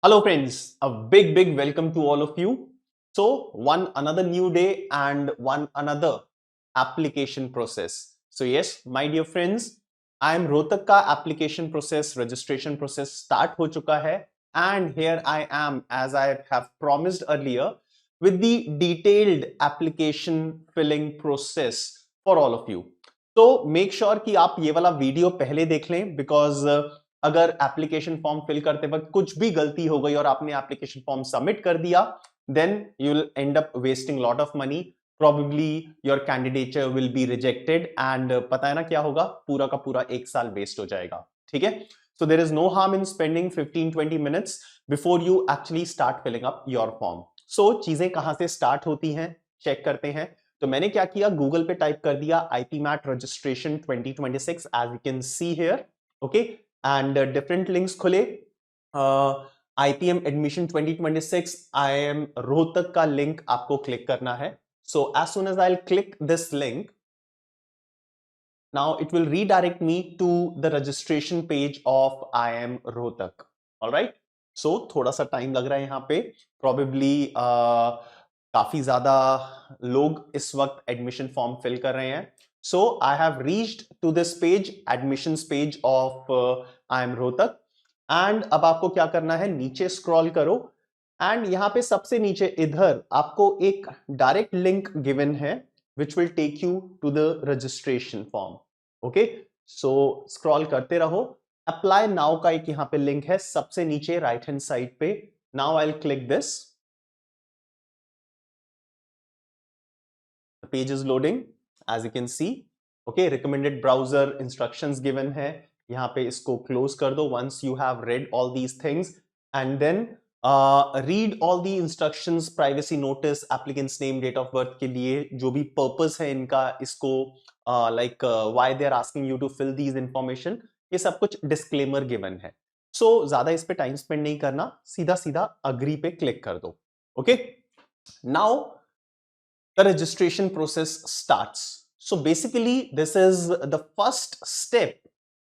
Hello friends, a big welcome to all of you. So one another new day and one another application process. So yes, my dear friends, I am Rohtak का application process, registration process start हो चुका है and here I am as I have promised earlier with the detailed application filling process for all of you. So make sure कि आप ये वाला video पहले देख लें because अगर एप्लीकेशन फॉर्म फिल करते वक्त कुछ भी गलती हो गई और आपने एप्लीकेशन फॉर्म सबमिट कर दिया then you will end up wasting lot of money probably your candidature will be rejected and पता है ना क्या होगा पूरा का पूरा एक साल वेस्ट हो जाएगा ठीक है so there is no harm in spending 15-20 minutes before you actually start filling up your form so चीजें कहां से स्टार्ट होती हैं चेक करते हैं तो मैंने क्या किया गूगल पे टाइप कर दिया IPMAT registration 2026 as you can see here okay and different links खुले IPM admission 2026 IIM रोहतक का लिंक आपको क्लिक करना है so as soon as I'll click this link now it will redirect me to the registration page of IIM Rohtak all right so थोड़ा सा time लग रहा है यहाँ पे probably काफी ज्यादा लोग इस वक्त एडमिशन फॉर्म फिल कर रहे हैं so I have reached to this page admissions page of IIM Rohtak and अब आपको क्या करना है नीचे स्क्रॉल करो एंड यहाँ पे सबसे नीचे इधर आपको एक डायरेक्ट लिंक गिवन है which will take you to the registration form okay so scroll करते रहो अप्लाई नाउ का एक यहाँ पे लिंक है सबसे नीचे राइट हैंड साइड पे now I will click this the page is loading as you can see okay recommended browser instructions given है यहाँ पे इसको क्लोज कर दो once you have read all these things and then read all the instructions privacy notice applicant's name date of birth के लिए जो भी purpose है इनका इसको like why they are asking you to fill these information ये सब कुछ disclaimer given है so ज्यादा इस पे टाइम स्पेंड नहीं करना सीधा सीधा agree पे क्लिक कर दो okay now the registration process starts. So basically, this is the first step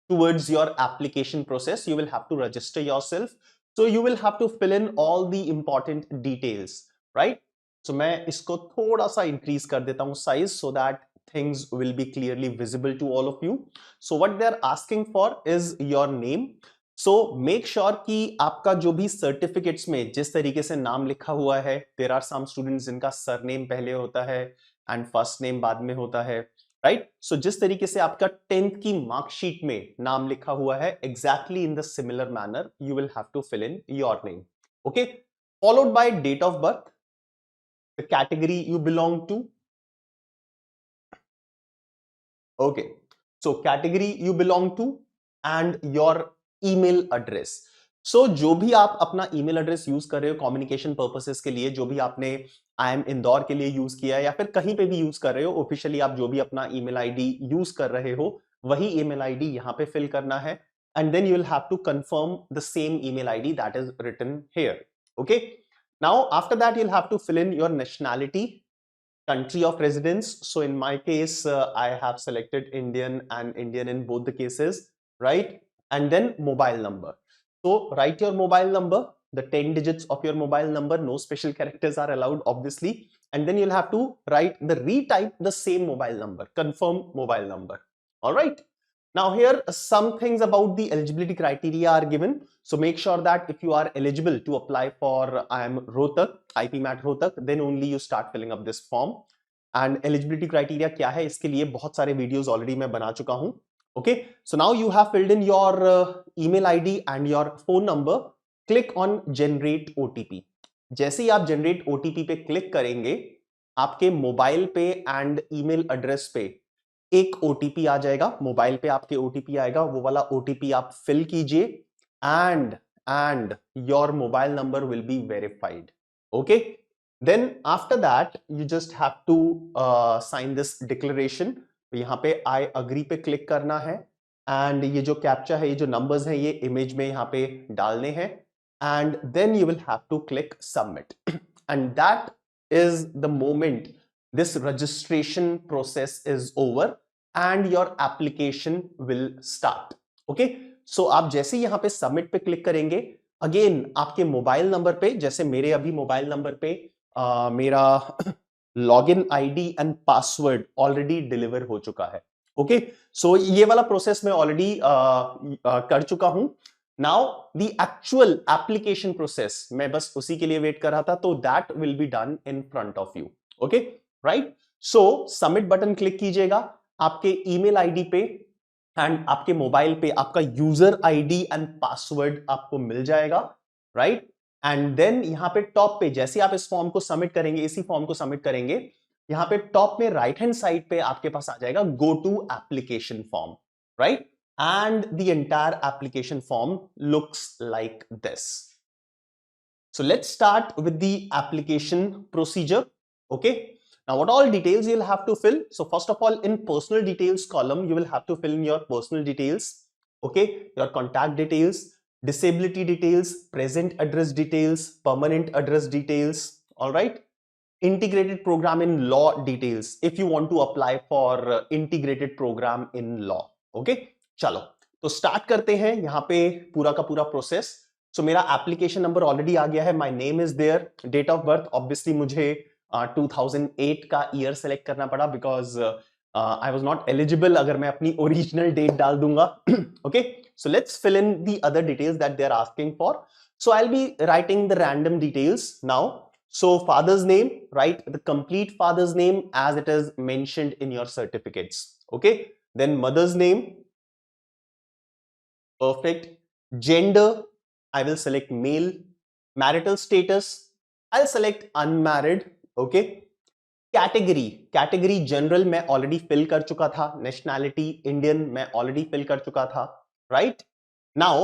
towards your application process. You will have to register yourself. So you will have to fill in all the important details, right? So मैं इसको थोड़ा सा increase कर देता हूँ size so that things will be clearly visible to all of you. So what they are asking for is your name. So make sure कि आपका जो भी सर्टिफिकेट्स में जिस तरीके से नाम लिखा हुआ है देयर आर सम स्टूडेंट्स जिनका सरनेम पहले होता है एंड फर्स्ट नेम बाद में होता है राइट सो जिस तरीके से आपका 10th की मार्कशीट में नाम लिखा हुआ है exactly in the similar manner you will have to fill in your name okay followed by date of birth the category you belong to okay so category you belong to and your email address so जो भी आप अपना email address use कर रहे हो communication purposes के लिए जो भी आपने IIM इंदौर के लिए यूज किया है या फिर कहीं पे भी यूज कर रहे हो ऑफिशियली आप जो भी अपना ईमेल आईडी यूज कर रहे हो वही ईमेल आईडी यहां पे फिल करना है and then you will have to confirm the same email ID that is written here okay now after that you will have to fill in your nationality country of residence so in my case I have selected Indian and Indian in both the cases right and then mobile number so write your mobile number the 10 digits of your mobile number no special characters are allowed obviously and then you'll have to write the retype the same mobile number confirm mobile number all right now here some things about the eligibility criteria are given so make sure that if you are eligible to apply for IIM Rohtak IPMAT Rohtak then only you start filling up this form and eligibility criteria क्या है इसके लिए बहुत सारे videos already मैं बना चुका हूं okay so now you have filled in your email ID and your phone number click on generate OTP जैसे ही आप generate OTP पे क्लिक करेंगे आपके मोबाइल पे एंड ईमेल एड्रेस पे एक OTP आ जाएगा मोबाइल पे आपके OTP आएगा वो वाला OTP आप फिल कीजिए and your mobile number will be verified okay then after that you just have to sign this declaration यहाँ पे I agree पे क्लिक करना है एंड ये जो कैप्चा है ये जो नंबर्स हैं ये इमेज में यहाँ पे डालने हैं and then you will have to click submit and that is the moment this registration process is over and your application will start okay so आप जैसे यहां पे submit पे क्लिक करेंगे अगेन आपके मोबाइल नंबर पे, जैसे मेरे अभी मोबाइल नंबर पे मेरा login ID and password already deliver हो चुका है। ओके, सो ये वाला प्रोसेस मैं ऑलरेडी कर चुका हूं। Now the actual application process मैं बस उसी के लिए वेट कर रहा था, तो that will be done in front of you. Okay, right. So submit button click कीजिएगा आपके ईमेल आईडी पे, एंड आपके मोबाइल पे आपका यूजर आईडी एंड पासवर्ड आपको मिल जाएगा, राइट। एंड देन यहां पे टॉप पे, जैसे आप इस फॉर्म को सबमिट करेंगे, इसी फॉर्म को सबमिट करेंगे, यहां पे टॉप में राइट हैंड साइड पे आपके पास आ जाएगा go to application form, right. And the entire application form looks like this. So let's start with the application procedure. Okay, now what all details you'll have to fill? So first of all, in personal details column, you will have to fill in your personal details, okay, your contact details, disability details, present address details, permanent address details. All right, integrated program in law details if you want to apply for integrated program in law. Okay, चलो तो start करते हैं यहाँ पे पूरा का पूरा process. सो मेरा एप्लीकेशन नंबर ऑलरेडी आ गया है, my name is there, date of birth obviously मुझे 2008 का ईयर सेलेक्ट करना पड़ा because I was not eligible अगर मैं अपनी ओरिजिनल डेट डाल दूंगा। Okay, so let's fill in the other details that they are asking for. So I will be writing the random details now. So father's name, write the complete father's name as it is mentioned in your certificates. Okay, then mother's name, perfect. Gender, I will select male. Marital status, I'll select unmarried. Okay, category general मैं already fill कर चुका था, nationality Indian मैं already fill कर चुका था, right? Now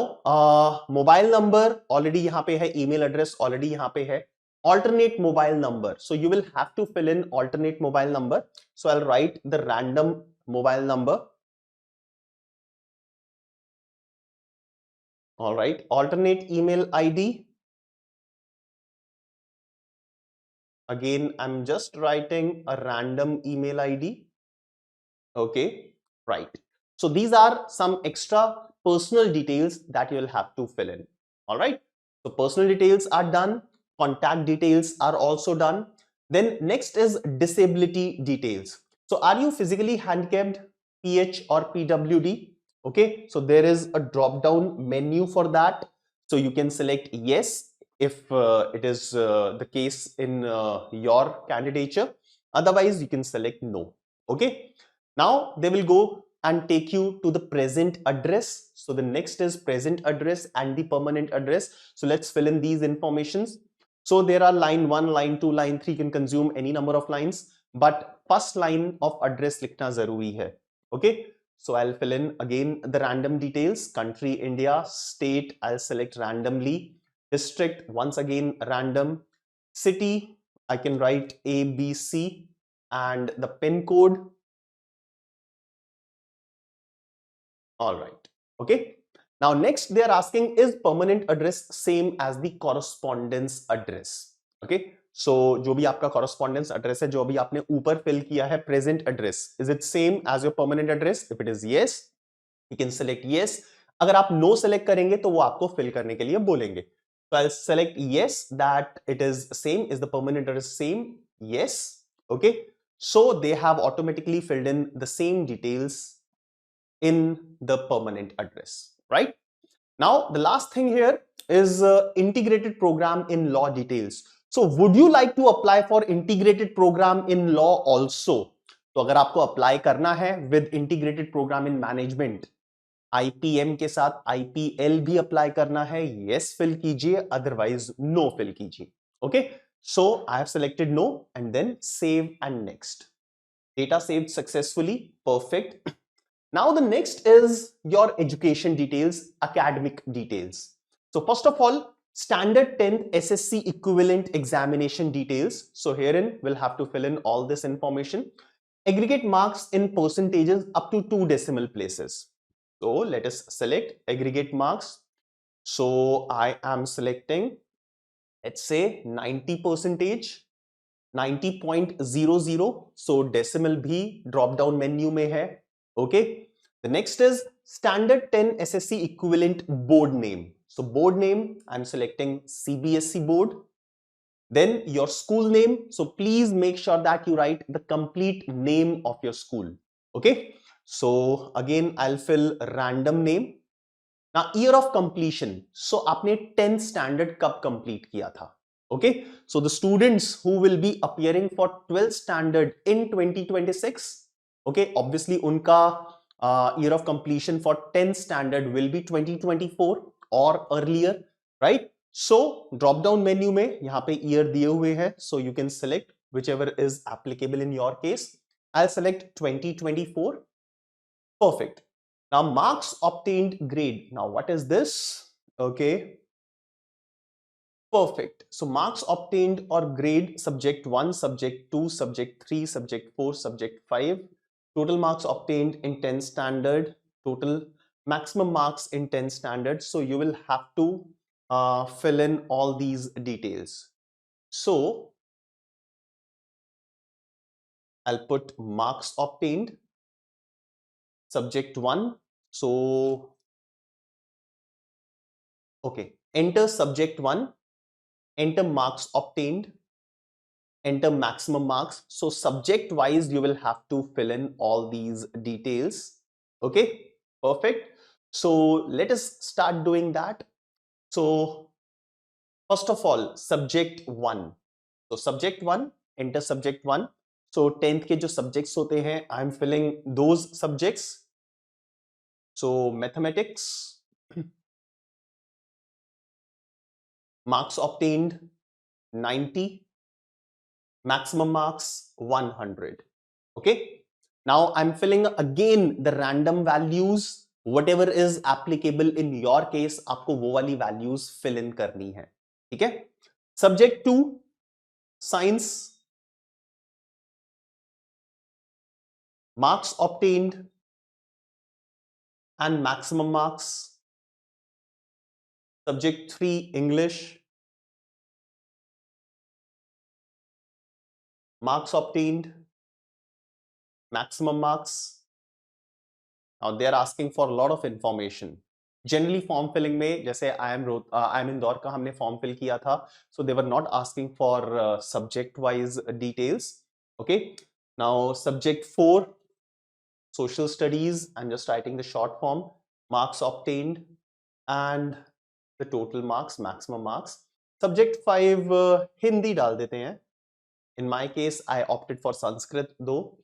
mobile number already यहाँ पे है, email address already यहाँ पे है, alternate mobile number, so you will have to fill in alternate mobile number. So I'll write the random mobile number. All right, alternate email ID, again I'm just writing a random email ID. Okay, right. So these are some extra personal details that you will have to fill in. All right, so personal details are done, contact details are also done. Then next is disability details. So are you physically handicapped, PH or PWD? Okay, so there is a drop down menu for that, so you can select yes if it is the case in your candidature, otherwise you can select no. Okay, now they will go and take you to the present address. So the next is present address and the permanent address. So let's fill in these informations. So there are line 1, line 2, line 3, can consume any number of lines, but first line of address लिखना जरूरी है. Okay, so I'll fill in again the random details. Country India, state I'll select randomly, district once again random, city I can write ABC, and the pin code. All right, okay. Now next they are asking, is permanent address same as the correspondence address? Okay, so जो भी आपका correspondence address है, जो अभी आपने ऊपर fill किया है present address, is it same as your permanent address? If it is yes, you can select yes. अगर आप no select करेंगे तो वो आपको fill करने के लिए बोलेंगे. So I'll select yes that it is same. Is the permanent address same? Yes. Okay, so they have automatically filled in the same details in the permanent address, right? Now the last thing here is integrated program in law details. So would you like to apply for integrated program in law also? तो अगर आपको apply करना है with integrated program in management, IPM के साथ IPL भी apply करना है, yes fill कीजिए, otherwise no fill कीजिए. Okay, so I have selected no and then save and next. Data saved successfully, perfect. Now the next is your education details, academic details. So first of all, standard 10th SSC equivalent examination details. So herein we'll have to fill in all this information. Aggregate marks in percentages up to 2 decimal places. So let us select aggregate marks. So I am selecting, let's say 90%, 90.00. So decimal bhi drop down menu mein hai. Okay, the next is standard 10 SSC equivalent board name. So board name, I'm selecting CBSE board. Then your school name. So please make sure that you write the complete name of your school. Okay. So again, I'll fill random name. Now year of completion. So आपने 10th standard कब complete किया था? Okay. So the students who will be appearing for 12th standard in 2026. Okay. Obviously उनका year of completion for 10th standard will be 2024 or earlier, right? So drop down menu में यहाँ पे year दिए हुए हैं, so you can select whichever is applicable in your case. I'll select 2024. Perfect. Now marks obtained grade. Now what is this? Okay. Perfect. So marks obtained or grade subject 1, subject 2, subject 3, subject 4, subject 5. Total marks obtained in 10th standard. Total maximum marks in 10th standard. So you will have to fill in all these details. So I'll put marks obtained, subject 1. So, okay, enter subject 1, enter marks obtained, enter maximum marks. So subject wise, you will have to fill in all these details. Okay, perfect. So let us start doing that. So first of all, subject 1. So subject 1, enter subject 1. So 10th के जो subjects होते हैं, I am filling those subjects. So mathematics, marks obtained 90, maximum marks 100. Okay. Now I'm filling again the random values. Whatever is applicable in your case, आपको वो वाली values fill in करनी है. ठीक है. Subject 2, science, marks obtained and maximum marks. Subject 3, English, marks obtained, maximum marks. Now they are asking for a lot of information. Generally form filling में जैसे I am Indore का हमने form fill किया था, so they were not asking for subject wise details. Okay. Now subject 4, social studies. I'm just writing the short form. Marks obtained and the total marks, maximum marks. Subject 5 Hindi डाल देते हैं. In my case, I opted for Sanskrit though.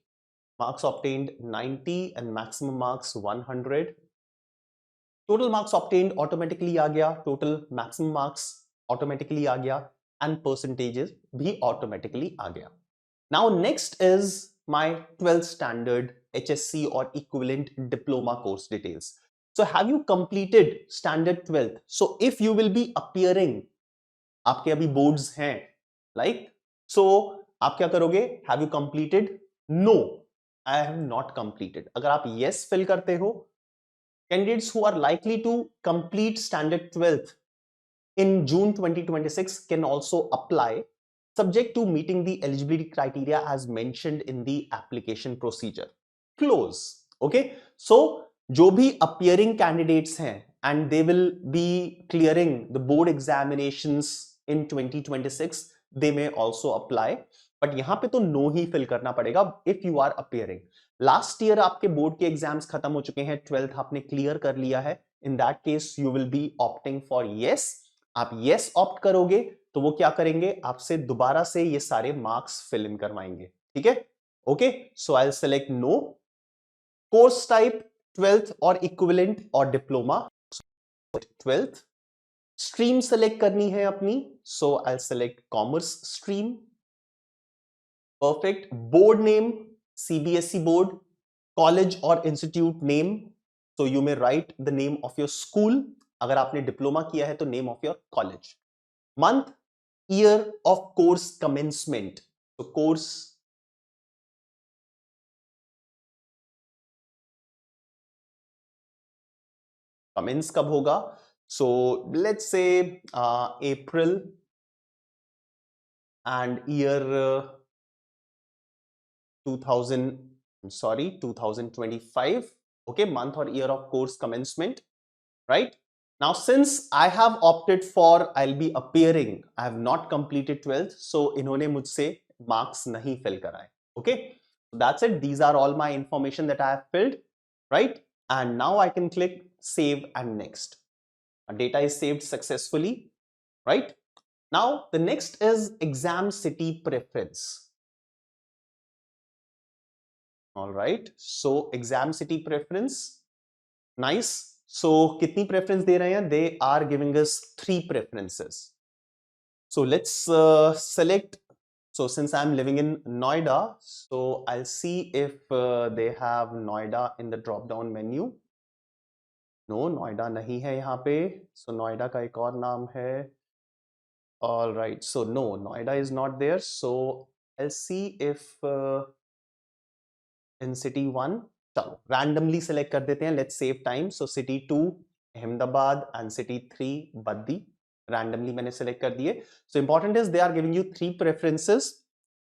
Marks obtained 90 and maximum marks 100. Total marks obtained automatically आ गया, total maximum marks automatically आ गया and percentages भी automatically आ गया. Now next is my 12th standard HSC or equivalent diploma course details. So have you completed standard 12th? So if you will be appearing, आपके अभी boards हैं, like, so आप क्या करोगे? Have you completed? No, I have not completed. अगर आप yes fill करते हो, candidates who are likely to complete standard 12th in June 2026 can also apply, subject to meeting the eligibility criteria as mentioned in the application procedure. Close. Okay. So जो भी appearing candidates हैं and they will be clearing the board examinations in 2026, they may also apply. But यहां पे तो no ही fill करना पड़ेगा if you are appearing. Last year आपके बोर्ड के एग्जाम्स खत्म हो चुके हैं, 12th आपने क्लियर कर लिया है. In that case you will be opting for yes. आप यस ऑप्ट करोगे तो वो क्या करेंगे, आपसे दोबारा से ये सारे मार्क्स फिल इन करवाएंगे. ठीक है. Okay. So I will select no. Course type 12th और इक्विवेलेंट और डिप्लोमा. 12th. स्ट्रीम सेलेक्ट करनी है अपनी, so I will select commerce stream. Perfect. Board name, CBSE board. College or institute name. So you may write the name of your school. अगर आपने diploma किया है तो name of your college. Month, year of course commencement. So course commence कब होगा? So let's say April and year 2025. Okay, month or year of course commencement, right? Now, since I have opted for I'll be appearing, I have not completed 12th, so इन्होंने मुझसे marks नहीं fill कराए. Okay, so that's it. These are all my information that I have filled, right? And now I can click save and next. Data is saved successfully, right? Now the next is exam city preference. All right, so exam city preference. Nice. So कितनी preference दे रहे हैं? They are giving us 3 preferences. So let's select. So since I'm living in Noida, so I'll see if they have Noida in the drop down menu. No, Noida नहीं है यहाँ पे. So Noida का एक और नाम है. All right. So no, Noida is not there. So I'll see if in city 1, चलो randomly select कर देते हैं. Let's save time. So city 2 Ahmedabad and city 3 Baddi. Randomly मैंने select कर दिए. So important is they are giving you 3 preferences.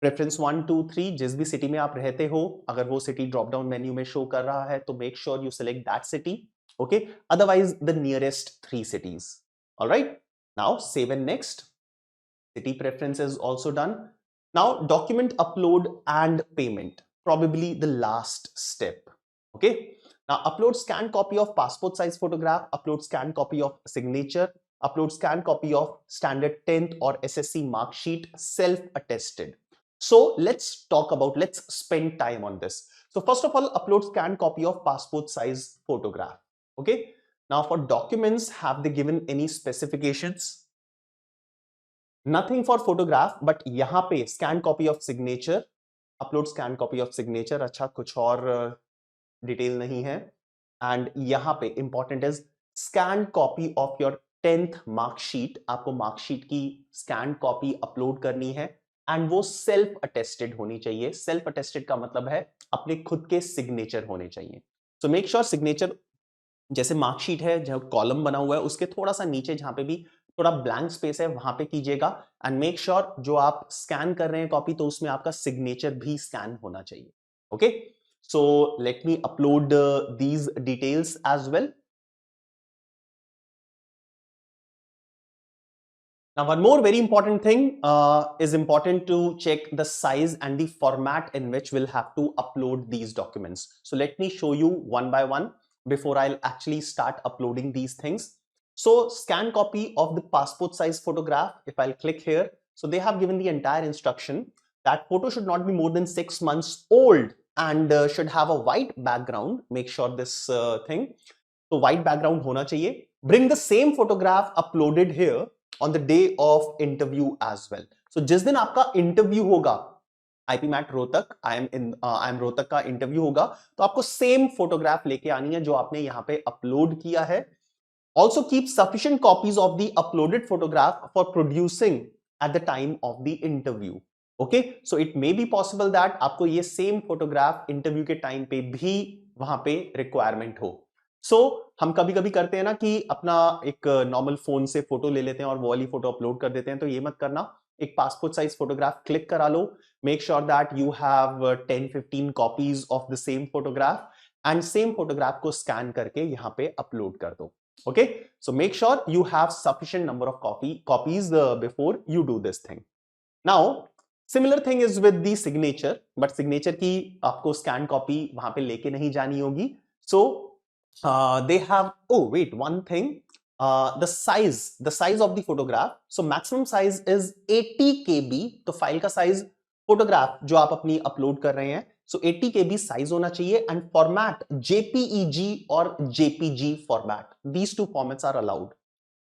Preference 1, 2, 3. जिस भी city में आप रहते हो, अगर वो city drop down menu में show कर रहा है, तो make sure you select that city. Okay. Otherwise the nearest 3 cities. All right. Now save and next. City preference is also done. Now document upload and payment. Probably the last step. Okay. Now upload scanned copy of passport size photograph, upload scanned copy of signature, upload scanned copy of standard 10th or SSC mark sheet, self-attested. So let's spend time on this. So first of all, upload scanned copy of passport size photograph. Okay. Now for documents, have they given any specifications? Nothing for photograph, but यहाँ पे scan copy of signature, upload scan copy of signature. अच्छा, कुछ और detail नहीं है. And यहाँ पे important is scan copy of your 10th mark sheet. आपको mark sheet की scan copy upload करनी है एंड वो self attested होनी चाहिए. Self attested का मतलब है अपने खुद के signature होने चाहिए. So make sure signature जैसे मार्कशीट है, जो कॉलम बना हुआ है उसके थोड़ा सा नीचे जहां पे भी थोड़ा ब्लैंक स्पेस है वहां पे कीजिएगा. एंड मेक श्योर जो आप स्कैन कर रहे हैं कॉपी, तो उसमें आपका सिग्नेचर भी स्कैन होना चाहिए. Okay, so let me upload these details as well. Now, one more very important thing is important to check the size and the format in which we'll have to upload these documents. So let me show you one by one before I'll actually start uploading these things. So scan copy of the passport size photograph. If I'll click here, so they have given the entire instruction that photo should not be more than 6 months old and should have a white background. Make sure this thing. So white background hona chahiye. Bring the same photograph uploaded here on the day of interview as well. So जिस दिन आपका interview होगा, IPMAT Rohtak, I am Rohtak का interview होगा, तो आपको same photograph लेके आनी है जो आपने यहाँ पे upload किया है. Also keep sufficient copies of the uploaded photograph for producing at the time of the interview. Okay, so it may be possible that आपको ये same photograph interview के time पे भी वहां पे requirement हो. So हम कभी कभी करते हैं ना कि अपना एक नॉर्मल फोन से फोटो ले लेते हैं और वो वाली फोटो अपलोड कर देते हैं, तो ये मत करना. एक पासपोर्ट साइज फोटोग्राफ क्लिक करा लो. Make sure that you have 10-15 copies of the same photograph and same photograph को स्कैन करके यहाँ पे अपलोड कर दो. Okay, so make sure you have sufficient number of copies before you do this thing. Now similar thing is with the signature, but signature की आपको scan copy वहां पे लेके नहीं जानी होगी. सो they have, oh wait, one thing, the size of the photograph. So maximum size is 80 KB. तो file का साइज फोटोग्राफ जो आप अपनी अपलोड कर रहे हैं, so 80 KB साइज होना चाहिए. एंड फॉर्मेट JPEG और JPG format, these two formats are allowed.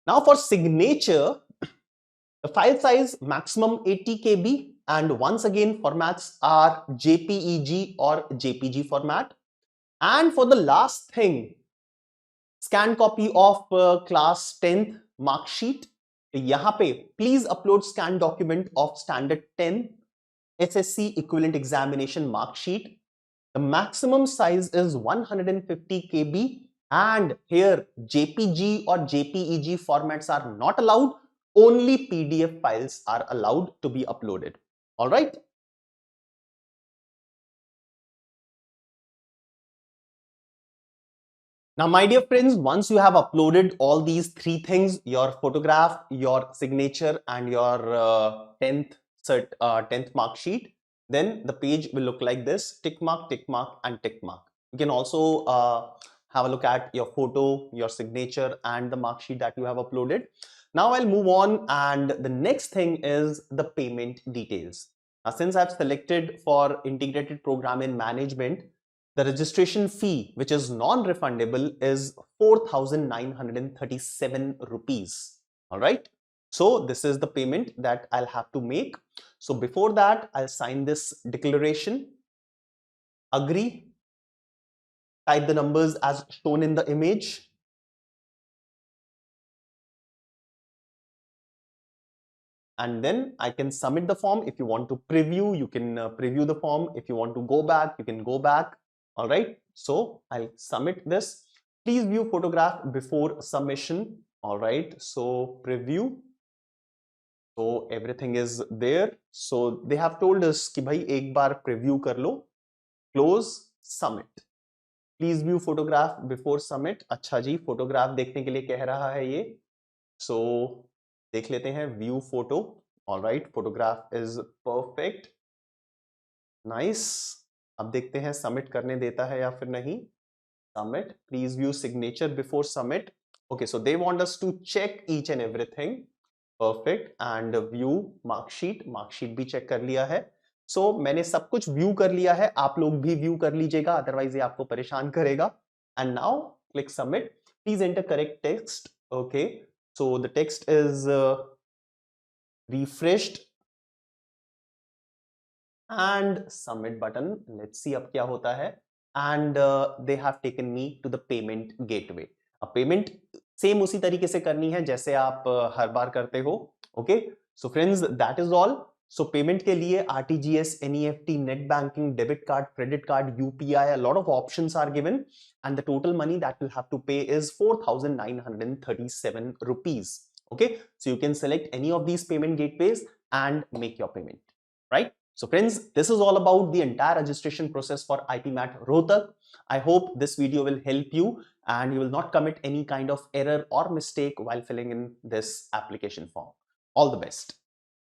Now for signature, the file size maximum 80 KB and once again formats are JPEG or JPG format. And for the last thing, scan copy of class 10th mark sheet. यहाँ पे please upload scan document of standard 10 SSC equivalent examination mark sheet. The maximum size is 150 KB and here JPG or JPEG formats are not allowed. Only PDF files are allowed to be uploaded. All right. Now, my dear friends, once you have uploaded all these three things, your photograph, your signature, and your 10th mark sheet, then the page will look like this: tick mark, and tick mark. You can also have a look at your photo, your signature, and the mark sheet that you have uploaded. Now I'll move on, and the next thing is the payment details. Now, since I've selected for integrated program in management, the registration fee, which is non-refundable, is 4,937 rupees. All right. So this is the payment that I'll have to make. So before that, I'll sign this declaration, agree, type the numbers as shown in the image. And then I can submit the form. If you want to preview, you can preview the form. If you want to go back, you can go back. All right. So I'll submit this. Please view photograph before submission. All right. So preview. So everything is there. So they have told us कि भाई एक बार preview कर लो. Close, submit. Please view photograph before submit. अच्छा जी, photograph देखने के लिए कह रहा है ये. So देख लेते हैं view photo. All right, photograph is perfect. Nice. अब देखते हैं submit करने देता है या फिर नहीं. Submit. Please view signature before submit. Okay, so they want us to check each and everything. Perfect. And view marksheet. Marksheet भी check कर लिया है. So मैंने सब कुछ view कर लिया है. आप लोग भी view कर लीजिएगा, otherwise ये आपको परेशान करेगा. And now click submit. Please enter correct text. Okay. So the text is refreshed. And submit button. Let's see अब क्या होता है. And they have taken me to the payment gateway. अब पेमेंट सेम उसी तरीके से करनी है जैसे आप हर बार करते हो. Okay, so friends, that is all. So payment के लिए RTGS, NEFT, net banking, debit card, credit card, UPI, a lot of options are given, and the total money that you'll have to pay is 4,937 rupees. Okay, so you can select any of these payment gateways and make your payment, right? So friends, this is all about the entire registration process for IPMAT Rohtak. I hope this video will help you and you will not commit any kind of error or mistake while filling in this application form. All the best.